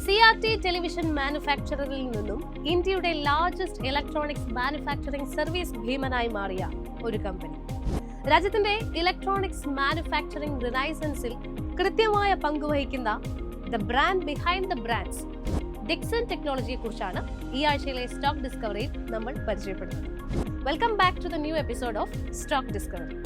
CRT television മാനുഫാക്ചററിൽ നിന്നും ഇന്ത്യയുടെ ലാർജസ്റ്റ് ഇലക്ട്രോണിക്സ് മാനുഫാക്ചറിംഗ് സർവീസ് ഭീമനായി മാറിയ ഒരു കമ്പനി. രാജ്യത്തിന്റെ ഇലക്ട്രോണിക്സ് മാനുഫാക്ചറിംഗ് റിനൈസൻസിൽ കൃത്യമായ പങ്കുവഹിക്കുന്ന the brand behind the brands Dixon ടെക്നോളജിയെ കുറിച്ചാണ് ഈ ആഴ്ചയിലെ സ്റ്റോക്ക് ഡിസ്കവറിയിൽ നമ്മൾ പരിചയപ്പെടുന്നത്. Welcome back to the new episode of stock discovery.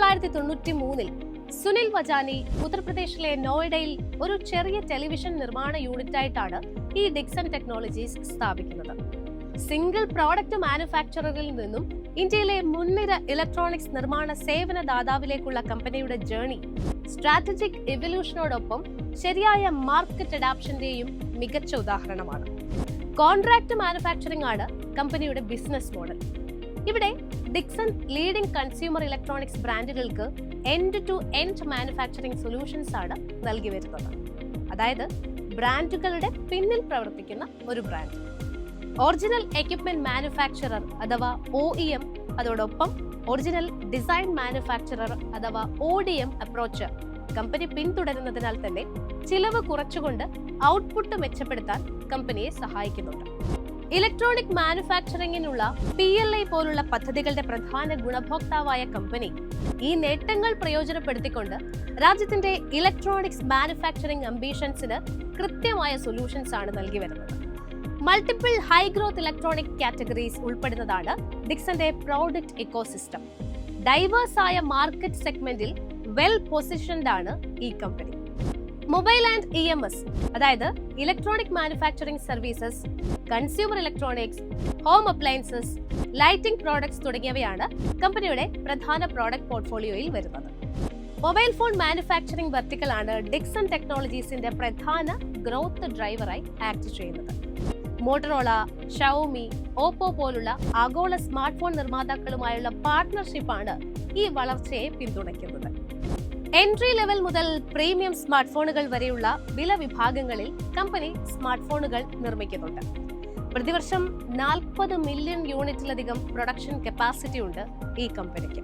1993 Sunil Vajani ഉത്തർപ്രദേശിലെ നോയിഡയിൽ ഒരു ചെറിയ ടെലിവിഷൻ നിർമ്മാണ യൂണിറ്റായിട്ടാണ് ഈ ഡിക്സൺ ടെക്നോളജീസ് സ്ഥാപിക്കുന്നത്. സിംഗിൾ പ്രോഡക്റ്റ് മാനുഫാക്ചററിൽ നിന്നും ഇന്ത്യയിലെ മുൻനിര ഇലക്ട്രോണിക്സ് നിർമ്മാണ സേവന ദാതാവിലേക്കുള്ള കമ്പനിയുടെ ജേണി സ്ട്രാറ്റജിക് എവല്യൂഷനോടൊപ്പം ശരിയായ മാർക്കറ്റ് അഡാപ്ഷന്റെയും മികച്ച ഉദാഹരണമാണ്. കോൺട്രാക്ട് മാനുഫാക്ചറിംഗ് ആണ് കമ്പനിയുടെ ബിസിനസ് മോഡൽ. ഇവിടെ ഡിക്സൺ ലീഡിംഗ് കൺസ്യൂമർ ഇലക്ട്രോണിക്സ് ബ്രാൻഡുകൾക്ക് end to end manufacturing solutions ആണ് നൽകി വരുന്നത്. അതായത് ബ്രാൻഡുകളുടെ പിന്നിൽ പ്രവർത്തിക്കുന്ന ഒരു ബ്രാൻഡ്. ഒറിജിനൽ എക്യുപ്മെന്റ് മാനുഫാക്ചറർ അഥവാ OEM, അതോടൊപ്പം ഒറിജിനൽ ഡിസൈൻ മാനുഫാക്ചറർ അഥവാ ODM അപ്രോച്ച് കമ്പനി പിന്തുടരുന്നതിനാൽ തന്നെ ചിലവ് കുറച്ചുകൊണ്ട് ഔട്ട്പുട്ട് മെച്ചപ്പെടുത്താൻ കമ്പനിയെ സഹായിക്കുന്നുണ്ട്. ഇലക്ട്രോണിക് മാനുഫാക്ചറിംഗിനുള്ള PLI പോലുള്ള പദ്ധതികളുടെ പ്രധാന ഗുണഭോക്താവായ കമ്പനി ഈ നേട്ടങ്ങൾ പ്രയോജനപ്പെടുത്തിക്കൊണ്ട് രാജ്യത്തിന്റെ ഇലക്ട്രോണിക്സ് മാനുഫാക്ചറിംഗ് അംബീഷൻസിന് കൃത്യമായ സൊല്യൂഷൻസ് ആണ് നൽകി വരുന്നത്. Multiple high growth electronic categories ഉൾപ്പെടുന്നതാണ് ഡിക്സന്റെ പ്രോഡക്റ്റ് ഇക്കോസിസ്റ്റം. ഡൈവേഴ്സ് ആയ മാർക്കറ്റ് സെഗ്മെന്റിൽ വെൽ പൊസിഷൻഡ് ആണ് ഈ കമ്പനി. മൊബൈൽ ആൻഡ് EMS, അതായത് electronic manufacturing services, consumer electronics, home appliances, lighting products തുടങ്ങിയവയാണ് കമ്പനിയുടെ പ്രധാന പ്രോഡക്റ്റ് പോർട്ട്ഫോളിയോയിൽ വരുന്നത്. മൊബൈൽ ഫോൺ മാനുഫാക്ചറിംഗ് വെർട്ടിക്കൽ ആണ് ഡിക്സൺ ടെക്നോളജീസിന്റെ പ്രധാന ഗ്രോത്ത് ഡ്രൈവറായി ആക്ട് ചെയ്യുന്നത്. മോട്ടറോള, ഷവോമി, ഓപ്പോ പോലുള്ള ആഗോള സ്മാർട്ട് ഫോൺ നിർമ്മാതാക്കളുമായുള്ള പാർട്ട്ണർഷിപ്പാണ് ഈ വളർച്ചയെ പിന്തുണയ്ക്കുന്നത്. എൻട്രി ലെവൽ മുതൽ പ്രീമിയം സ്മാർട്ട് ഫോണുകൾ വരെയുള്ള വില വിഭാഗങ്ങളിൽ കമ്പനി സ്മാർട്ട് ഫോണുകൾ നിർമ്മിക്കുന്നുണ്ട്. പ്രതിവർഷം 40 മില്യൺ യൂണിറ്റിലധികം പ്രൊഡക്ഷൻ കപ്പാസിറ്റി ഉണ്ട് ഈ കമ്പനിക്ക്.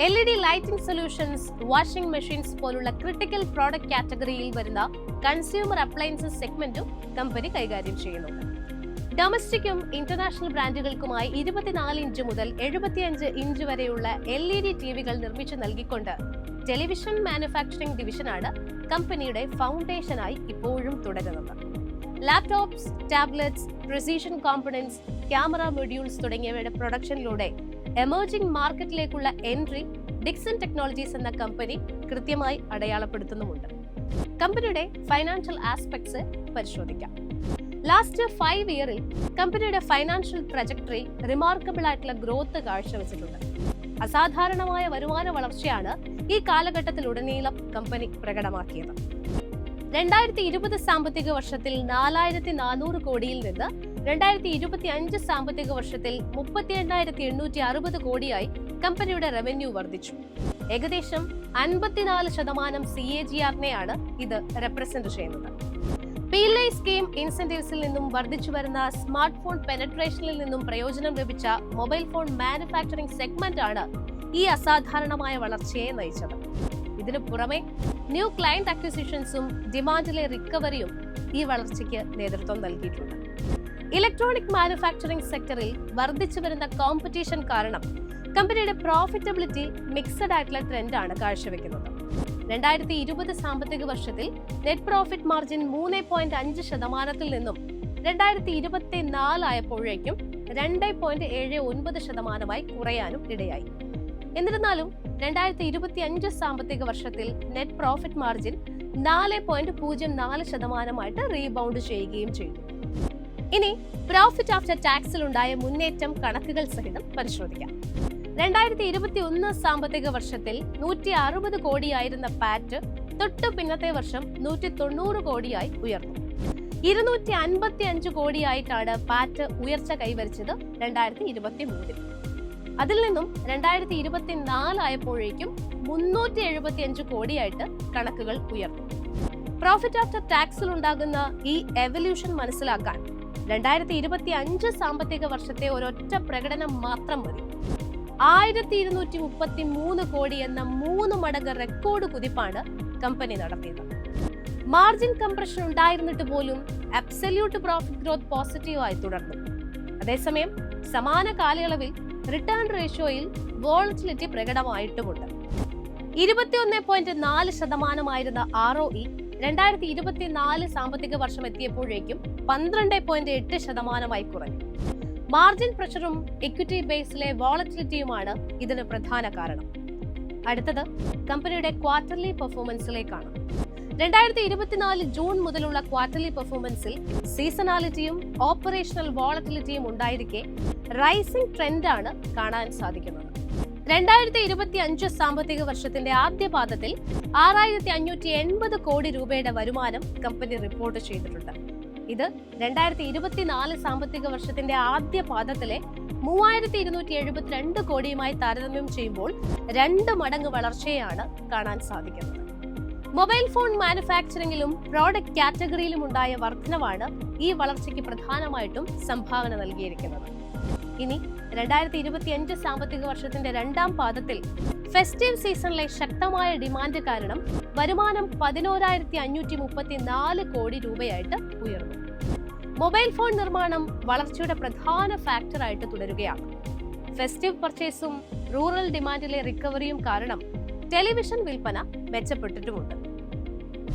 LED lighting solutions, washing machines പോലുള്ള ക്രിട്ടിക്കൽ പ്രോഡക്റ്റ് കാറ്റഗറിയിൽ വരുന്ന കൺസ്യൂമർ അപ്ലയൻസസ് സെഗ്മെന്റും കമ്പനി കൈകാര്യം ചെയ്യുന്നുണ്ട്. ഡൊമസ്റ്റിക്കും ഇന്റർനാഷണൽ ബ്രാൻഡുകൾക്കുമായി 24 ഇഞ്ച് മുതൽ 75 ഇഞ്ച് വരെയുള്ള LED ടിവികൾ നിർമ്മിച്ചു നൽകിക്കൊണ്ട് ടെലിവിഷൻ മാനുഫാക്ചറിംഗ് ഡിവിഷനാണ് കമ്പനിയുടെ ഫൗണ്ടേഷനായി ഇപ്പോഴും തുടരുന്നത്. Laptops, tablets, precision components, camera modules തുടങ്ങിയവയുടെ പ്രൊഡക്ഷനിലൂടെ എമർജിംഗ് മാർക്കറ്റിലേക്കുള്ള എൻട്രി ഡിക്സൺ ടെക്നോളജീസ് എന്ന കമ്പനി കൃത്യമായി അടയാളപ്പെടുത്തുന്നുമുണ്ട്. കമ്പനിയുടെ ഫൈനാൻഷ്യൽ ആസ്പെക്ട്സ് പരിശോധിക്കാം. ലാസ്റ്റ് 5 ഇയറിൽ കമ്പനിയുടെ ഫൈനാൻഷ്യൽ ട്രജക്ടറി റിമാർക്കബിൾ ആയിട്ടുള്ള ഗ്രോത്ത് കാഴ്ചവെച്ചിട്ടുണ്ട്. അസാധാരണമായ വരുമാന വളർച്ചയാണ് ഈ കാലഘട്ടത്തിലുടനീളം കമ്പനി പ്രകടമാക്കിയത്. 2020 സാമ്പത്തിക വർഷത്തിൽ 4400 കോടിയിൽ നിന്ന് 2025 സാമ്പത്തിക വർഷത്തിൽ 38,860 കോടിയായി കമ്പനിയുടെ റവന്യൂ വർദ്ധിച്ചു. ഏകദേശം 54% CAGR-നെയാണ് ഇത് റെപ്രസെന്റ് ചെയ്യുന്നത്. PLI സ്കീം ഇൻസെന്റീവ്സിൽ നിന്നും വർദ്ധിച്ചു വരുന്ന സ്മാർട്ട് ഫോൺ പെനട്രേഷനിൽ നിന്നും പ്രയോജനം ലഭിച്ച മൊബൈൽ ഫോൺ മാനുഫാക്ചറിംഗ് സെഗ്മെന്റ് ആണ് ഈ അസാധാരണമായ വളർച്ചയെ നയിച്ചത്. ഇതിനു പുറമെ ന്യൂ ക്ലയന്റ് അക്വിസിഷൻസും ഡിമാൻഡിലെ റിക്കവറിയും ഈ വളർച്ചയ്ക്ക് നേതൃത്വം നൽകിയിട്ടുണ്ട്. ഇലക്ട്രോണിക് മാനുഫാക്ചറിംഗ് സെക്ടറിൽ വർദ്ധിച്ചു വരുന്ന കോമ്പറ്റീഷൻ കാരണം കമ്പനിയുടെ പ്രോഫിറ്റബിലിറ്റി മിക്സഡ് ആയിട്ടുള്ള ട്രെൻഡാണ് കാഴ്ചവെക്കുന്നത്. 2020 സാമ്പത്തിക വർഷത്തിൽ നെറ്റ് പ്രോഫിറ്റ് മാർജിൻ 3.5% നിന്നും 2024 ആയപ്പോഴേക്കും 2.79% കുറയാനും ഇടയായി. എന്നിരുന്നാലും 2025 സാമ്പത്തിക വർഷത്തിൽ നെറ്റ് പ്രോഫിറ്റ് മാർജിൻ 4.04% റീബൗണ്ട് ചെയ്യുകയും ചെയ്തു. ഇനി പ്രോഫിറ്റ് ആഫ്റ്റർ ടാക്സിൽ ഉണ്ടായ മുന്നേറ്റം കണക്കുകൾ സഹിതം പരിശോധിക്കാം. 2021 സാമ്പത്തിക വർഷത്തിൽ 160 കോടിയായിരുന്ന പാറ്റ് തൊട്ടു പിന്നത്തെ വർഷം 190 കോടിയായി ഉയർന്നു. 255 കോടിയായിട്ടാണ് പാറ്റ് ഉയർച്ച കൈവരിച്ചത് 2023. അതിൽ നിന്നും 2024 ആയപ്പോഴേക്കും 375 കോടിയായിട്ട് കണക്കുകൾ ഉയർന്നു. പ്രോഫിറ്റ് ആഫ്റ്റർ ടാക്സിൽ ഉണ്ടാകുന്ന ഈ എവല്യൂഷൻ മനസ്സിലാക്കാൻ 2025 സാമ്പത്തിക വർഷത്തെ ഒരൊറ്റ പ്രകടനം മാത്രം മതി. 1233 കോടി എന്ന 3 മടങ്ങ് റെക്കോർഡ് കുതിപ്പാണ് കമ്പനി നടത്തിയത്. മാർജിൻ കംപ്രഷൻ ഉണ്ടായിരുന്നിട്ട് പോലും അബ്സല്യൂട്ട് പ്രോഫിറ്റ് ഗ്രോത്ത് പോസിറ്റീവായി തുടർന്നു. അതേസമയം സമാന കാലയളവിൽ റിട്ടേൺ റേഷ്യോയിൽ വോളറ്റിലിറ്റി പ്രകടമായിട്ടുമുണ്ട്. 21.4% ROE 2024 സാമ്പത്തിക വർഷം എത്തിയപ്പോഴേക്കും 12.8% കുറഞ്ഞു. മാർജിൻ പ്രഷറും ഇക്വിറ്റി ബേസിലെ വോളറ്റിലിറ്റിയുമാണ് ഇതിന് പ്രധാന കാരണം. അടുത്തത് കമ്പനിയുടെ ക്വാർട്ടർലി പെർഫോമൻസിലേക്കാണ്. 2024 ജൂൺ മുതലുള്ള ക്വാർട്ടർലി പെർഫോമൻസിൽ സീസണാലിറ്റിയും ഓപ്പറേഷണൽ വോളറ്റിലിറ്റിയും ഉണ്ടായിരിക്കെ റൈസിംഗ് ട്രെൻഡാണ് കാണാൻ സാധിക്കുന്നത്. 2025 സാമ്പത്തിക വർഷത്തിന്റെ ആദ്യ പാദത്തിൽ 6580 കോടി രൂപയുടെ വരുമാനം കമ്പനി റിപ്പോർട്ട് ചെയ്തിട്ടുണ്ട്. ഇത് 2024 സാമ്പത്തിക വർഷത്തിന്റെ ആദ്യ പാദത്തിലെ 3272 കോടിയുമായി താരതമ്യം ചെയ്യുമ്പോൾ 2 മടങ്ങ് വളർച്ചയാണ് കാണാൻ സാധിക്കുന്നത്. മൊബൈൽ ഫോൺ മാനുഫാക്ചറിംഗിലും പ്രോഡക്റ്റ് കാറ്റഗറിയിലും ഉണ്ടായ വർധനവാണ് ഈ വളർച്ചയ്ക്ക് പ്രധാനമായിട്ടും സംഭാവന നൽകിയിരിക്കുന്നത്. ഇനി 2025 സാമ്പത്തിക വർഷത്തിന്റെ രണ്ടാം പാദത്തിൽ ഫെസ്റ്റീവ് സീസണിലെ ശക്തമായ ഡിമാൻഡ് കാരണം വരുമാനം 11,534 കോടി രൂപയായിട്ട് ഉയർന്നു. മൊബൈൽ ഫോൺ നിർമ്മാണം വളർച്ചയുടെ പ്രധാന ഫാക്ടറായിട്ട് തുടരുകയാണ്. ഫെസ്റ്റീവ് പർച്ചേസും റൂറൽ ഡിമാൻഡിലെ റിക്കവറിയും കാരണം ടെലിവിഷൻ വിൽപ്പന മെച്ചപ്പെട്ടിട്ടുമുണ്ട്.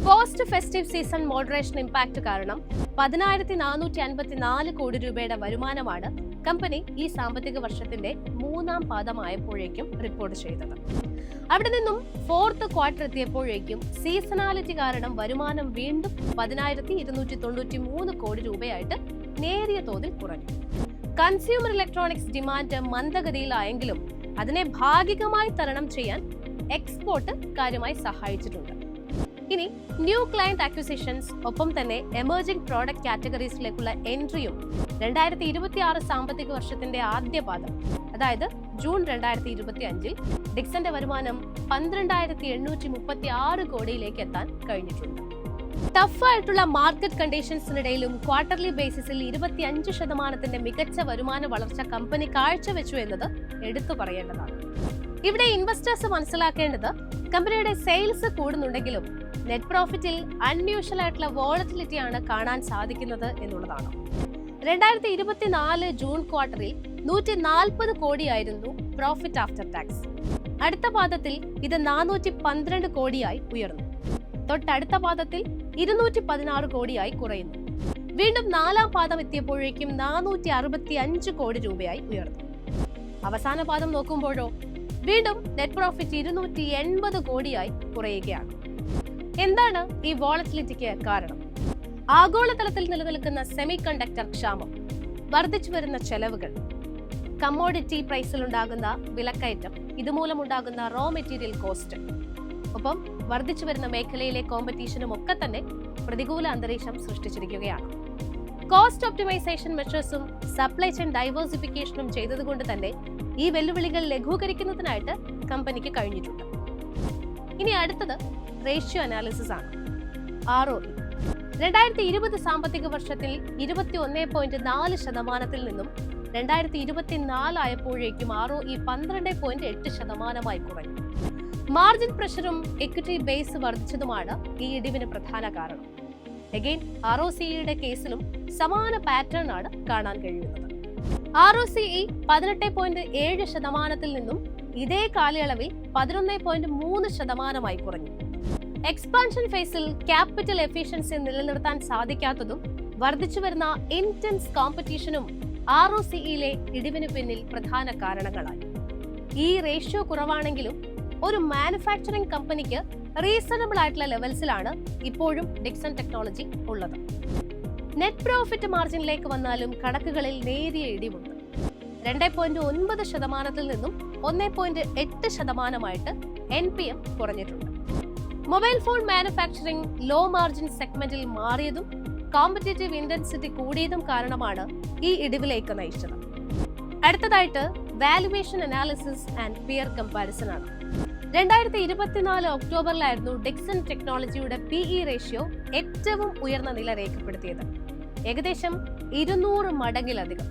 Post festive season moderation impact കാരണം 10,454 കോടി രൂപയുടെ വരുമാനമാണ് കമ്പനി ഈ സാമ്പത്തിക വർഷത്തിന്റെ മൂന്നാം പാദമായപ്പോഴേക്കും റിപ്പോർട്ട് ചെയ്തത്. അവിടെ നിന്നും ഫോർത്ത് ക്വാർട്ടർ എത്തിയപ്പോഴേക്കും സീസണാലിറ്റി കാരണം വരുമാനം വീണ്ടും 10,293 കോടി രൂപയായിട്ട് നേരിയ തോതിൽ കുറഞ്ഞു. കൺസ്യൂമർ ഇലക്ട്രോണിക്സ് ഡിമാൻഡ് മന്ദഗതിയിലായെങ്കിലും അതിനെ ഭാഗികമായി തരണം ചെയ്യാൻ എക്സ്പോർട്ട് കാര്യമായി സഹായിച്ചിട്ടുണ്ട്. ഇനി ന്യൂ ക്ലയന്റ് അക്വിസിഷൻസ് ഒപ്പം തന്നെ എമർജിംഗ് പ്രോഡക്റ്റ് കാറ്റഗറീസിലേക്കുള്ള എൻട്രിയും 2026 സാമ്പത്തിക വർഷത്തിന്റെ ആദ്യ പാദം, അതായത് ജൂൺ 2025 ഡിക്സന്റെ വരുമാനം 12,836 കോടിയിലേക്ക് എത്താൻ കഴിഞ്ഞിട്ടുണ്ട്. ടഫായിട്ടുള്ള മാർക്കറ്റ് കണ്ടീഷൻസിനിടയിലും ക്വാർട്ടർലി ബേസിസിൽ 25% മികച്ച വരുമാന വളർച്ച കമ്പനി കാഴ്ചവെച്ചു എന്നത് എടുത്തു പറയേണ്ടതാണ്. ഇവിടെ ഇൻവെസ്റ്റേഴ്സ് മനസ്സിലാക്കേണ്ടത് കമ്പനിയുടെ സെയിൽസ് കൂടുന്നുണ്ടെങ്കിലും നെറ്റ് പ്രോഫിറ്റിൽ അൺയൂഷ്വൽ ആയിട്ടുള്ള വോളറ്റിലിറ്റിയാണ് കാണാൻ സാധിക്കുന്നത് എന്നുള്ളതാണ്. 2024 ജൂൺ ക്വാർട്ടറിൽ 140 കോടിയായിരുന്നു പ്രോഫിറ്റ് ആഫ്റ്റർ ടാക്സ്. അടുത്ത പാദത്തിൽ ഇത് 412 കോടിയായി ഉയർന്നു. തൊട്ടടുത്ത പാദത്തിൽ 216 കോടിയായി കുറയുന്നു. വീണ്ടും നാലാം പാദം എത്തിയപ്പോഴേക്കും 465 കോടി രൂപയായി ഉയർന്നു. അവസാന പാദം നോക്കുമ്പോഴോ വീണ്ടും നെറ്റ് പ്രോഫിറ്റ് 280 കോടിയായി കുറയുകയാണ്. എന്താണ് ഈ വോളറ്റിലിറ്റിക്ക് കാരണം? ആഗോളതലത്തിൽ നിലനിൽക്കുന്ന സെമി കണ്ടക്ടർ ക്ഷാമം, വർദ്ധിച്ചു വരുന്ന ചെലവുകൾ, കമ്മോഡിറ്റി പ്രൈസിലുണ്ടാകുന്ന വിലക്കയറ്റം, ഇതുമൂലമുണ്ടാകുന്ന റോ മെറ്റീരിയൽ കോസ്റ്റ്, ഒപ്പം വർദ്ധിച്ചു വരുന്ന മേഖലയിലെ കോമ്പറ്റീഷനും ഒക്കെ തന്നെ പ്രതികൂല അന്തരീക്ഷം സൃഷ്ടിച്ചിരിക്കുകയാണ്. കോസ്റ്റ് ഒപ്റ്റിമൈസേഷൻ മെഷേഴ്സും സപ്ലൈ ചെയിൻ ഡൈവേഴ്സിഫിക്കേഷനും ചെയ്തതുകൊണ്ട് തന്നെ ഈ വെല്ലുവിളികൾ ലഘൂകരിക്കുന്നതിനായിട്ട് കമ്പനിക്ക് കഴിഞ്ഞിട്ടുണ്ട്. ഇനി അടുത്തത് റേഷ്യോ അനാലിസിസ് ആണ്. ROE 2020 സാമ്പത്തിക വർഷത്തിൽ 21.4% നിന്നും 2024 ആയപ്പോഴേക്കും ROE 12.8% കുറഞ്ഞു. മാർജിൻ പ്രഷറും ഇക്വിറ്റി ബേസ് വർദ്ധിച്ചതുമാണ് ഈ ഇടിവിന് പ്രധാന കാരണം. അഗൈൻ ROCE കേസിലും സമാന പാറ്റേൺ ആണ് കാണാൻ കഴിയുന്നത്. ROCE 18.7% നിന്നും ഇതേ കാലയളവിൽ 11.3% കുറഞ്ഞു. എക്സ്പാൻഷൻ ഫേസിൽ ക്യാപിറ്റൽ എഫിഷ്യൻസി നിലനിർത്താൻ സാധിക്കാത്തതും വർദ്ധിച്ചു വരുന്ന ഇന്റൻസ് കോമ്പറ്റീഷനും ROCE ഇടിവിന് പിന്നിൽ പ്രധാന കാരണങ്ങളായി. ഈ റേഷ്യോ കുറവാണെങ്കിലും ഒരു മാനുഫാക്ചറിംഗ് കമ്പനിക്ക് റീസണബിൾ ആയിട്ടുള്ള ലെവൽസിലാണ് ഇപ്പോഴും ഡിക്സൺ ടെക്നോളജി ഉള്ളത്. നെറ്റ് പ്രോഫിറ്റ് മാർജിനിലേക്ക് വന്നാലും കണക്കുകളിൽ നേരിയ ഇടിവുണ്ട്. 2.9% നിന്നും 1.8% NPM കുറഞ്ഞിട്ടുണ്ട്. Mobile phone manufacturing low margin സെഗ്മെന്റിൽ മാറിയതും കോമ്പറ്റീറ്റീവ് ഇന്റൻസിറ്റി കൂടിയതും കാരണമാണ് ഈ ഇടിവിലേക്ക് നയിച്ചത്. അടുത്തതായിട്ട് valuation analysis and peer comparison ആണ്. 2024 ഒക്ടോബറിലായിരുന്നു ഡിക്സൺ ടെക്നോളജിയുടെ PE റേഷ്യോ ഏറ്റവും ഉയർന്ന നില രേഖപ്പെടുത്തിയത്, ഏകദേശം 200 മടങ്ങിലധികം.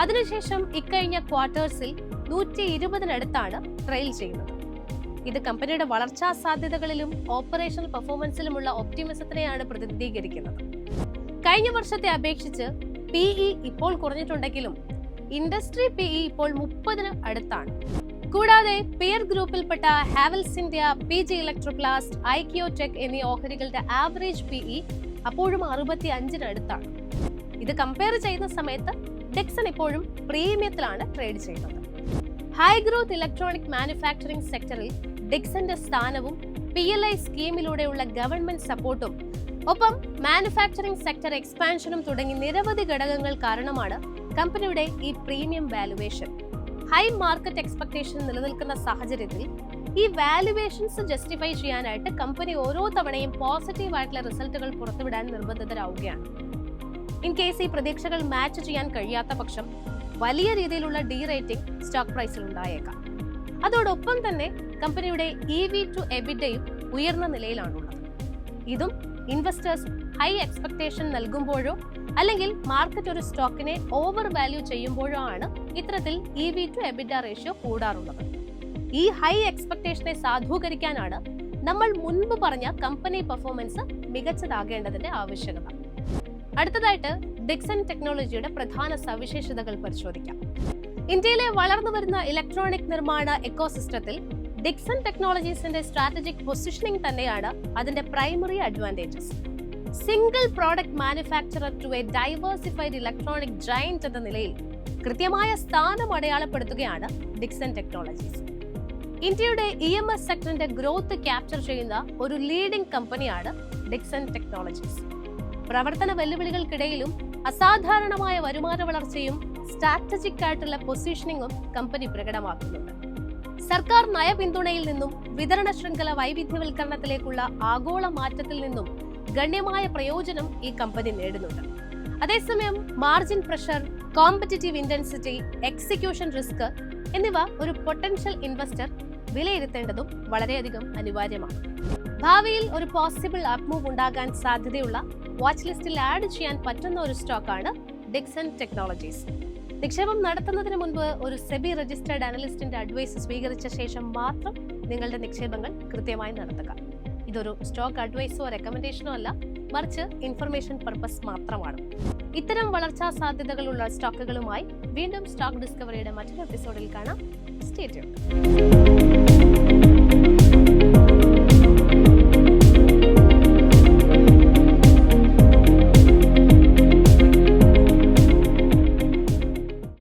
അതിനുശേഷം ഇക്കഴിഞ്ഞ ക്വാർട്ടേഴ്സിൽ 120-നടുത്താണ് ട്രെയിൽ ചെയ്യുന്നത്. ഇത് കമ്പനിയുടെ വളർച്ചാ സാധ്യതകളിലും ഓപ്പറേഷണൽ പെർഫോമൻസിലുമുള്ള ഒപ്റ്റിമിസത്തിനെയാണ് പ്രതിനിധീകരിക്കുന്നത്. കഴിഞ്ഞ വർഷത്തെ അപേക്ഷിച്ച് PE ഇപ്പോൾ കുറഞ്ഞിട്ടുണ്ടെങ്കിലും ഇൻഡസ്ട്രി PE ഇപ്പോൾ 30-ന് അടുത്താണ്. കൂടാതെ പിയർ ഗ്രൂപ്പിൽപ്പെട്ട ഹാവൽസ് ഇന്ത്യ, PG ഇലക്ട്രോപ്ലാസ്റ്റ്, ഐക്യോടെക് എന്നീ ഓഹരികളുടെ ആവറേജ് PE അപ്പോഴും 65-ന് അടുത്താണ്. ഇത് കമ്പയർ ചെയ്യുന്ന സമയത്ത് ഡിക്സൺ ഇപ്പോഴും പ്രീമിയത്തിലാണ് ട്രേഡ് ചെയ്യുന്നത്. ഹൈ ഗ്രോത്ത് ഇലക്ട്രോണിക് മാനുഫാക്ചറിംഗ് സെക്ടറിൽ ഡിക്സന്റെ സ്ഥാനവും PLI സ്കീമിലൂടെയുള്ള ഗവൺമെന്റ് സപ്പോർട്ടും ഒപ്പം മാനുഫാക്ചറിംഗ് സെക്ടർ എക്സ്പാൻഷനും തുടങ്ങി നിരവധി ഘടകങ്ങൾ കാരണമാണ് കമ്പനിയുടെ ഈ premium valuation. High market expectation നിലനിൽക്കുന്ന സാഹചര്യത്തിൽ ഈ വാലുവേഷൻസ് ജസ്റ്റിഫൈ ചെയ്യാനായിട്ട് കമ്പനി ഓരോ തവണയും പോസിറ്റീവ് ആയിട്ടുള്ള റിസൾട്ടുകൾ പുറത്തുവിടാൻ നിർബന്ധിതരാവുകയാണ്. ഇൻ കേസ് ഈ പ്രതീക്ഷകൾ മാച്ച് ചെയ്യാൻ കഴിയാത്ത പക്ഷം വലിയ രീതിയിലുള്ള ഡീറേറ്റിംഗ് സ്റ്റോക്ക് പ്രൈസിൽ ഉണ്ടായേക്കാം. അതോടൊപ്പം തന്നെ കമ്പനിയുടെ EV to EBITDAയും ഉയർന്ന നിലയിലാണുള്ളത്. ഇതും ഇൻവെസ്റ്റേഴ്സ് ഹൈ എക്സ്പെക്ടേഷൻ നൽകുമ്പോഴോ അല്ലെങ്കിൽ മാർക്കറ്റ് ഒരു സ്റ്റോക്കിനെ ഓവർ വാല്യൂ ചെയ്യുമ്പോഴോ ആണ് ഇത്തരത്തിൽ EV to EBITDA റേഷ്യോ കൂടാറുള്ളത്. ഈ ഹൈ എക്സ്പെക്ടേഷനെ സാധൂകരിക്കാനാണ് നമ്മൾ മുൻപ് പറഞ്ഞ കമ്പനി പെർഫോമൻസ് മികച്ചതാകേണ്ടതിന്റെ ആവശ്യകത. അടുത്തതായിട്ട് ഡിക്സൺ ടെക്നോളജിയുടെ പ്രധാന സവിശേഷതകൾ പരിശോധിക്കാം. ഇന്ത്യയിലെ വളർന്നു വരുന്ന ഇലക്ട്രോണിക് നിർമ്മാണ എക്കോസിസ്റ്റത്തിൽ ഡിക്സൺ ടെക്നോളജീസിന്റെ സ്ട്രാറ്റജിക് പൊസിഷനിങ് തന്നെയാണ് അതിന്റെ primary advantages. Single product manufacturer to a diversified electronic giant എന്ന നിലയിൽ കൃത്യമായ സ്ഥാനം അടയാളപ്പെടുത്തുകയാണ് ഡിക്സൺ ടെക്നോളജീസ്. ഇന്ത്യയുടെ EMS സെക്ടറിന്റെ ഗ്രോത്ത് ക്യാപ്ചർ ചെയ്യുന്ന ഒരു ലീഡിംഗ് കമ്പനിയാണ് ഡിക്സൺ ടെക്നോളജീസ്. പ്രവർത്തന വെല്ലുവിളികൾക്കിടയിലും അസാധാരണമായ വരുമാന വളർച്ചയും സ്ട്രാറ്റജിക് ആയിട്ടുള്ള പൊസിഷനിങ്ങും കമ്പനി പ്രകടമാക്കുന്നുണ്ട്. സർക്കാർ നയപിന്തുണയിൽ നിന്നും വിതരണ ശൃംഖല വൈവിധ്യവൽക്കരണത്തിലേക്കുള്ള ആഗോള മാറ്റത്തിൽ നിന്നും ഗണ്യമായ പ്രയോജനം ഈ കമ്പനി നേടുന്നുണ്ട്. അതേസമയം margin pressure, competitive intensity, execution risk എന്നിവ ഒരു പൊട്ടൻഷ്യൽ ഇൻവെസ്റ്റർ വിലയിരുത്തേണ്ടതും വളരെയധികം അനിവാര്യമാണ്. ഭാവിയിൽ ഒരു പോസിബിൾ അപ് മൂവ് ഉണ്ടാകാൻ സാധ്യതയുള്ള വാച്ച് ലിസ്റ്റിൽ ആഡ് ചെയ്യാൻ പറ്റുന്ന ഒരു സ്റ്റോക്കാണ് ഡിക്സൺ ടെക്നോളജീസ്. നിക്ഷേപം നടത്തുന്നതിന് മുൻപ് ഒരു സെബി രജിസ്റ്റേർഡ് അനലിസ്റ്റിന്റെ അഡ്വൈസ് സ്വീകരിച്ച ശേഷം മാത്രം നിങ്ങളുടെ നിക്ഷേപങ്ങൾ കൃത്യമായി നടത്തുക. ഇതൊരു സ്റ്റോക്ക് അഡ്വൈസോ റെക്കമെൻഡേഷനോ അല്ല, മറിച്ച് ഇൻഫർമേഷൻ പർപ്പസ് മാത്രമാണ്. ഇത്തരം വളർച്ചാ സാധ്യതകളുള്ള സ്റ്റോക്കുകളുമായി വീണ്ടും സ്റ്റോക്ക് ഡിസ്കവറിയുടെ മറ്റൊരു എപ്പിസോഡിൽ കാണാം. Stay tuned.